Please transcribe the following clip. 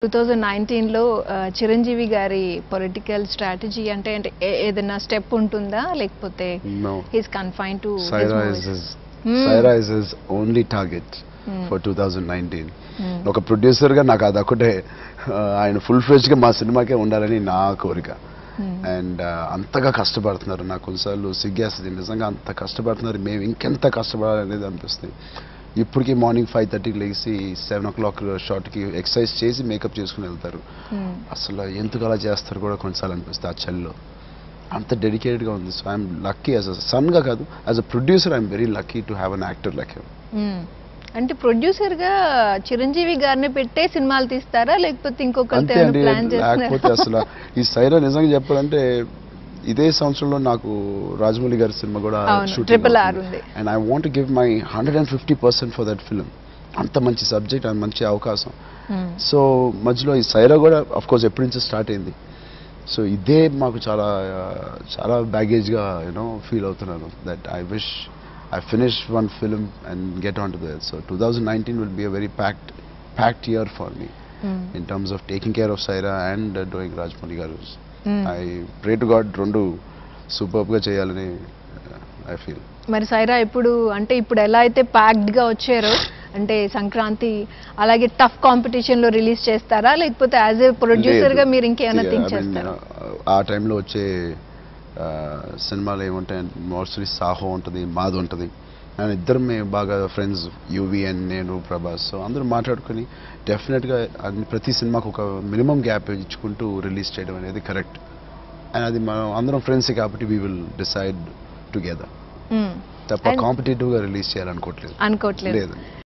2019లో చిరంజీవి గారి political strategy అంటే ఏదైనా స్టెప్ ఉంటుందా లేకపోతే he is confined to Saira is his only target for 2019. ఒక ప్రొడ్యూసర్ గా నాకు అదొకటే ఆయన ఫుల్ ఫ్లెడ్జ్డ్ గా మా సినిమాకే ఉండాలని నా కోరిక. అండ్ అంతగా కష్టపడుతున్నారు. నాకు కొన్నిసార్లు సిగ్గేస్తుంది, నిజంగా అంత కష్టపడుతున్నారు, మేము ఇంకెంత కష్టపడాలనేది అనిపిస్తుంది. ఇప్పటికీ మార్నింగ్ 5:30కి లేచి 7 o'clock షార్ట్కి ఎక్సర్సైజ్ చేసి మేకప్ చేసుకుని వెళ్తారు. అసలు ఎందుకు అలా చేస్తారు కూడా కొన్నిసార్లు అనిపిస్తుంది. ఆ చలిలో అంత డెడికేటెడ్గా ఉంది. So I'm lucky as a సన్గా కాదు, as a producer I'm very lucky to have an actor like him. అంటే ప్రొడ్యూసర్ గా చిరంజీవి గారిని పెట్టే సినిమాలు తీస్తారా లేకపోతే ఇంకొకరితో ప్లాన్ చేస్తారా? లేకపోతే అసలు ఈ సైరా నిజంగా చెప్పాలంటే ఇదే సంవత్సరంలో నాకు రాజమౌళి గారి సినిమా కూడా షూటింగ్ ఉంది. And I want to give my 150% for that film. అంత మంచి సబ్జెక్ట్, అంత మంచి అవకాశం. సో మధ్యలో ఈ సైరా కూడా అఫ్ కోర్స్ ఎప్పటి నుంచి స్టార్ట్ అయింది. సో ఇదే మాకు చాలా చాలా బ్యాగేజ్గా ఫీల్ అవుతున్నాను. That I wish I finish one film and get on to that. So 2019 will be a very packed year for me in terms of taking care of Saira and doing Rajamouli Garu. I pray to God rendu superb ga cheyalani I feel. మరి సైరా ఇప్పుడు అంటే ఇప్పుడు ఎలా అయితే packed గా వచ్చారో అంటే సంక్రాంతి అలాగే టఫ్ కాంపిటీషన్ లో రిలీజ్ చేస్తారా లేకపోతే యాజ్ ఏ ప్రొడ్యూసర్ గా మీరు ఇంకేమైనా థింక్ చేస్తారా? ఆ టైంలో వచ్చే సినిమాలు ఏముంటాయి, మోస్ట్లీ సాహో ఉంటుంది, మాది ఉంటుంది. అండ్ ఇద్దరు మేము బాగా ఫ్రెండ్స్, యూవి అండ్ నేను ప్రభాస్. సో అందరూ మాట్లాడుకుని డెఫినెట్గా ప్రతి సినిమాకు ఒక మినిమం గ్యాప్ ఇచ్చుకుంటూ రిలీజ్ చేయడం అనేది కరెక్ట్. అండ్ అది మనం అందరం ఫ్రెండ్సే కాబట్టి వీ విల్ డిసైడ్ టుగెదర్. తప్ప కాంపిటేటివ్గా రిలీజ్ చేయాలనుకోవట్లేదు. అనుకోవట్లేదు.